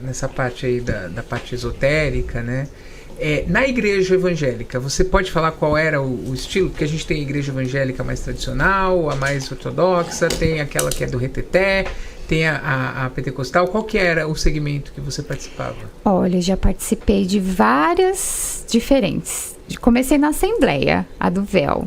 nessa parte aí da parte esotérica, né? Na igreja evangélica, você pode falar qual era o estilo? Porque a gente tem a igreja evangélica mais tradicional, a mais ortodoxa, tem aquela que é do reteté, tem a pentecostal. Qual que era o segmento que você participava? Olha, já participei de várias diferentes. Comecei na Assembleia, a do véu.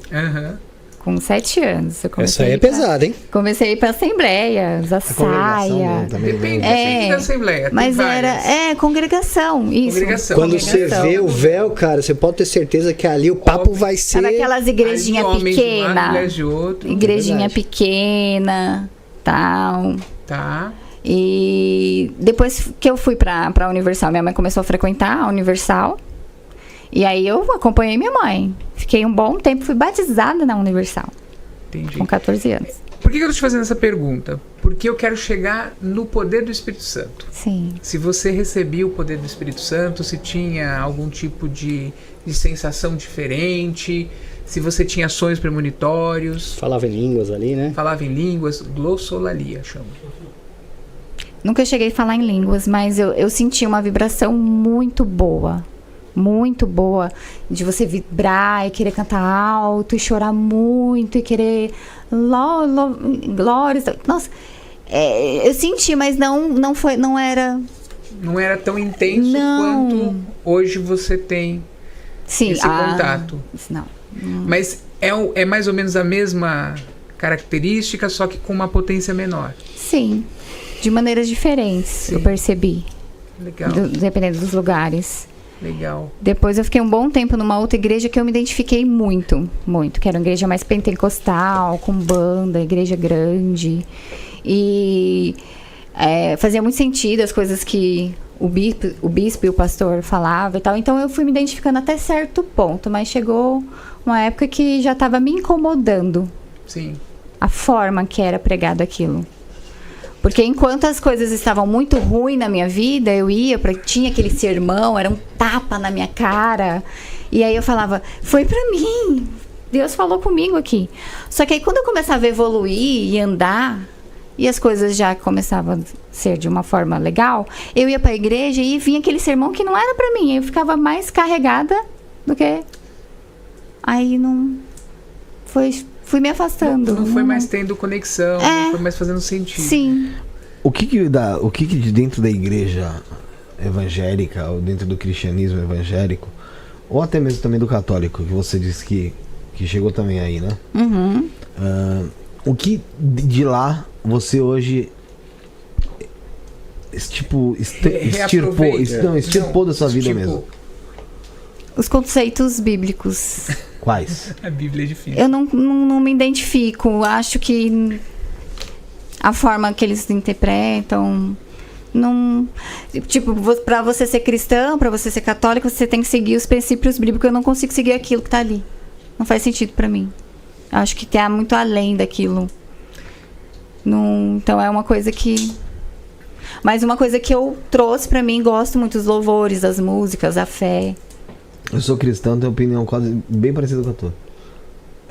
Com 7 anos. Essa aí é pesada, hein? Comecei a ir pra Assembleia, usar saia. Depende da Assembleia. Mas era congregação, isso. Congregação. Quando você vê o véu, cara, você pode ter certeza que ali o papo vai ser... Sabe aquelas igrejinhas pequenas? Igrejinha pequena, tal. Tá. E depois que eu fui pra Universal, minha mãe começou a frequentar a Universal. E aí eu acompanhei minha mãe. Fiquei um bom tempo, fui batizada na Universal. Entendi. Com 14 anos. Por que eu tô te fazendo essa pergunta? Porque eu quero chegar no poder do Espírito Santo. Sim. Se você recebia o poder do Espírito Santo, se tinha algum tipo de sensação diferente, se você tinha sonhos premonitórios. Falava em línguas ali, né? Falava em línguas, glossolalia, chama. Nunca cheguei a falar em línguas, mas eu senti uma vibração muito boa. Muito boa, de você vibrar e querer cantar alto e chorar muito e querer glórias. Nossa, eu senti, mas não era tão intenso quanto hoje você tem esse contato. Não. Mas é mais ou menos a mesma característica, só que com uma potência menor. Sim, de maneiras diferentes. Sim. Eu percebi. Legal. Dependendo dos lugares. Legal. Depois eu fiquei um bom tempo numa outra igreja que eu me identifiquei muito, que era uma igreja mais pentecostal, com banda, igreja grande. E fazia muito sentido as coisas que o bispo e o pastor falavam e tal. Então eu fui me identificando até certo ponto, mas chegou uma época que já estava me incomodando. Sim. A forma que era pregado aquilo. Porque enquanto as coisas estavam muito ruins na minha vida, eu tinha aquele sermão, era um tapa na minha cara. E aí eu falava, foi pra mim. Deus falou comigo aqui. Só que aí quando eu começava a evoluir e andar, e as coisas já começavam a ser de uma forma legal, eu ia pra igreja e vinha aquele sermão que não era pra mim. Eu ficava mais carregada do que... Aí não... Fui me afastando. Não foi mais tendo conexão, não foi mais fazendo sentido. Sim. O que de dentro da igreja evangélica, ou dentro do cristianismo evangélico, ou até mesmo também do católico, que você disse que chegou também aí, né? Uhum. O que de lá você hoje extirpou da sua vida mesmo? Os conceitos bíblicos. Quais? A Bíblia é difícil. Eu não me identifico. Acho que a forma que eles interpretam... Não, tipo, para você ser cristão, para você ser católico, você tem que seguir os princípios bíblicos. Eu não consigo seguir aquilo que tá ali. Não faz sentido para mim. Acho que tá muito além daquilo. Então é uma coisa que... Mas uma coisa que eu trouxe para mim, gosto muito dos louvores, das músicas, a fé. Eu sou cristão, tenho opinião quase bem parecida com a tua.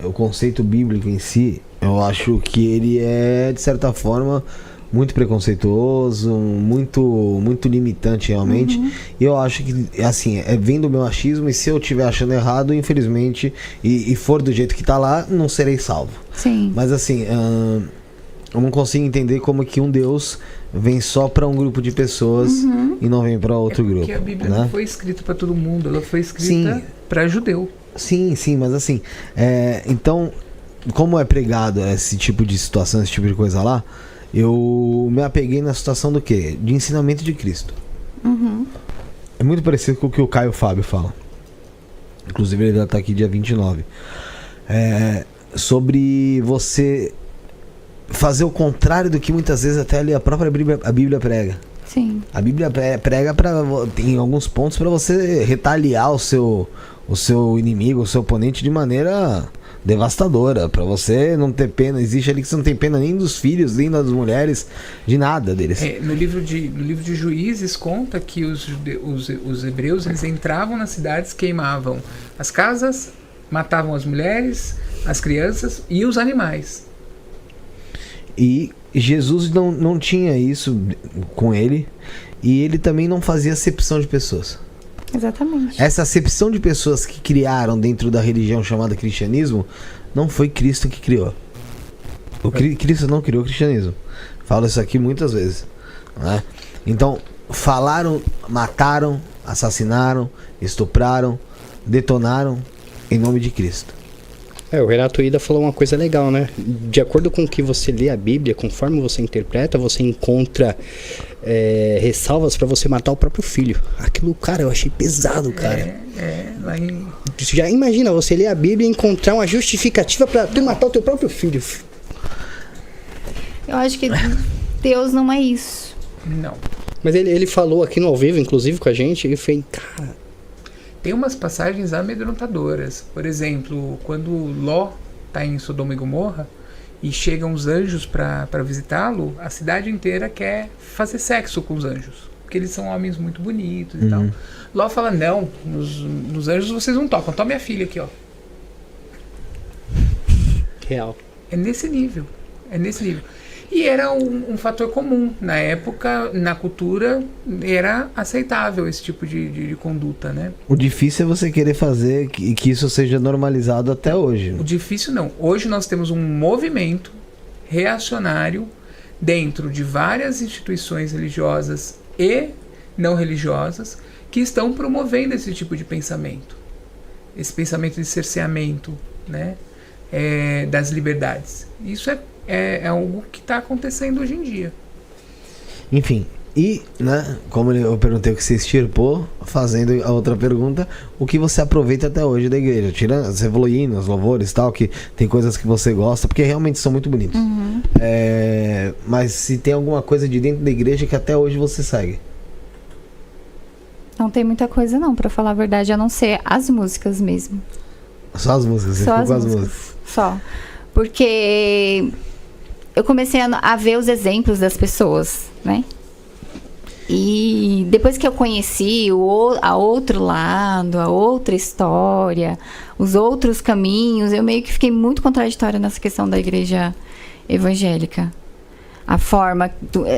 O conceito bíblico em si, eu acho que ele é, de certa forma, muito preconceituoso, muito limitante realmente. Uhum. E eu acho que, assim, vem do meu achismo, e se eu estiver achando errado, infelizmente, e for do jeito que tá lá, não serei salvo. Sim. Mas assim, eu não consigo entender como que um Deus vem só para um grupo de pessoas e não vem para outro grupo. Porque a Bíblia não foi escrita para todo mundo, ela foi escrita Sim. para judeu. Sim, mas assim, então, como é pregado esse tipo de situação, esse tipo de coisa lá, eu me apeguei na situação do quê? De ensinamento de Cristo. Uhum. É muito parecido com o que o Caio Fábio fala. Inclusive ele vai estar aqui dia 29. Sobre você fazer o contrário do que muitas vezes até ali a própria Bíblia prega. Sim. A Bíblia prega em alguns pontos para você retaliar o seu inimigo, o seu oponente de maneira devastadora, para você não ter pena. Existe ali que você não tem pena nem dos filhos, nem das mulheres, de nada deles. No livro de Juízes conta que os hebreus, eles entravam nas cidades, queimavam as casas, matavam as mulheres, as crianças e os animais. E Jesus não tinha isso com ele, e ele também não fazia acepção de pessoas. Exatamente. Essa acepção de pessoas que criaram dentro da religião chamada cristianismo, não foi Cristo que criou. Cristo não criou o cristianismo. Falo isso aqui muitas vezes, né? Então, falaram, mataram, assassinaram, estupraram, detonaram em nome de Cristo. O Renato Ida falou uma coisa legal, né? De acordo com o que você lê a Bíblia, conforme você interpreta, você encontra ressalvas para você matar o próprio filho. Aquilo, cara, eu achei pesado, cara. Lá em... Já imagina você ler a Bíblia e encontrar uma justificativa para tu matar o teu próprio filho. Eu acho que Deus não é isso. Não. Mas ele falou aqui no ao vivo, inclusive com a gente, ele fez, cara... Tem umas passagens amedrontadoras. Por exemplo, quando Ló está em Sodoma e Gomorra e chegam os anjos para visitá-lo, a cidade inteira quer fazer sexo com os anjos, porque eles são homens muito bonitos e tal. Ló fala, não, nos anjos vocês não tocam, toma minha filha aqui, ó. Real. É nesse nível. E era um fator comum. Na época, na cultura, era aceitável esse tipo de conduta, né? O difícil é você querer fazer que isso seja normalizado até hoje. O difícil não. Hoje nós temos um movimento reacionário dentro de várias instituições religiosas e não religiosas que estão promovendo esse tipo de pensamento. Esse pensamento de cerceamento, né? Das liberdades. Isso é algo que está acontecendo hoje em dia. Enfim, e, né, como eu perguntei o que você extirpou, fazendo a outra pergunta, o que você aproveita até hoje da igreja? Tirando, você falou hinos, louvores e tal, que tem coisas que você gosta, porque realmente são muito bonitos. Mas se tem alguma coisa de dentro da igreja que até hoje você segue? Não tem muita coisa não, pra falar a verdade, a não ser as músicas mesmo. Só as músicas, você Só ficou as com as músicas. músicas. Só. Porque eu comecei a ver os exemplos das pessoas, né? E depois que eu conheci a outro lado, a outra história, os outros caminhos, eu meio que fiquei muito contraditória nessa questão da igreja evangélica. A forma...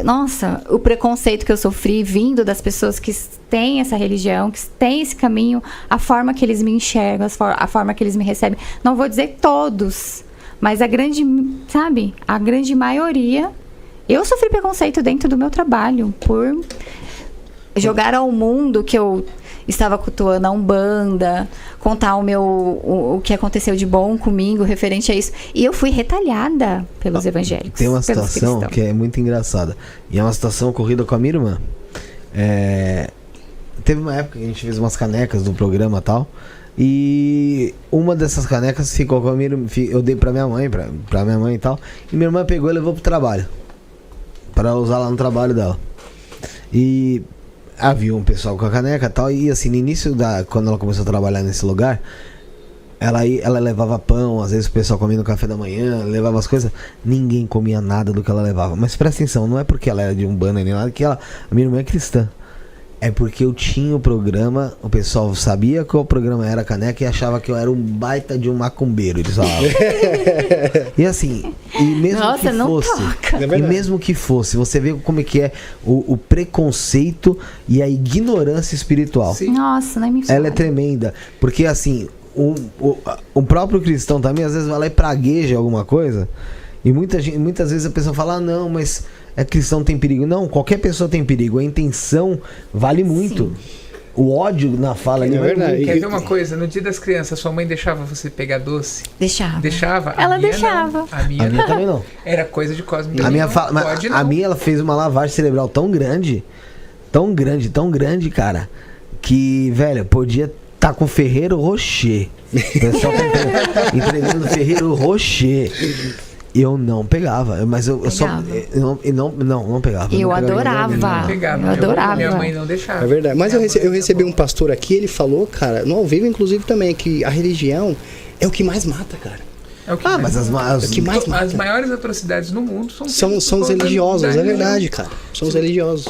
Nossa, o preconceito que eu sofri vindo das pessoas que têm essa religião, que têm esse caminho, a forma que eles me enxergam, a forma que eles me recebem. Não vou dizer todos, mas a grande maioria... Eu sofri preconceito dentro do meu trabalho por jogar ao mundo que eu estava cultuando a Umbanda, contar o que aconteceu de bom comigo referente a isso. E eu fui retalhada pelos evangélicos. Tem uma situação que é muito engraçada. E é uma situação ocorrida com a minha irmã. Teve uma época que a gente fez umas canecas do programa e tal. E uma dessas canecas ficou com a minha irmã. Eu dei pra minha mãe, pra minha mãe e tal. E minha irmã pegou e levou pro trabalho. Pra usar lá no trabalho dela. E havia um pessoal com a caneca e tal. E assim, no início quando ela começou a trabalhar nesse lugar, ela levava pão. Às vezes o pessoal comia no café da manhã, levava as coisas. Ninguém comia nada do que ela levava. Mas presta atenção, não é porque ela era de Umbanda nem nada, que a minha irmã é cristã. É porque eu tinha o programa, o pessoal sabia que o programa era caneca e achava que eu era um baita de um macumbeiro, eles falavam. E assim, e mesmo Nossa, que não fosse, toca. e mesmo que fosse, você vê como é que é o preconceito e a ignorância espiritual. Sim. Nossa, nem me fala. Ela é tremenda, porque assim, o próprio cristão também às vezes vai lá e pragueja alguma coisa, e muitas vezes a pessoa fala, não, mas cristão tem perigo. Não, qualquer pessoa tem perigo. A intenção vale muito. Sim. O ódio na fala ali é verdade. Quer ver uma coisa? No dia das crianças, sua mãe deixava você pegar doce? Deixava. Deixava? Ela deixava. Não. A minha também não. Era coisa de Cosme. A minha ela fez uma lavagem cerebral tão grande, cara, que, velho, podia estar com Ferreiro Rocher. O pessoal tá entregando Ferreiro Rocher. Eu não pegava, mas eu só. Não pegava. Eu adorava. Não pegava. Eu adorava. Minha mãe não deixava. É verdade. Mas eu recebi um pastor aqui, ele falou, cara, no ao vivo, inclusive, também, que a religião é o que mais mata, cara. É o que mas o que mais mata. As maiores atrocidades no mundo são os religiosos, é verdade, cara. São os religiosos.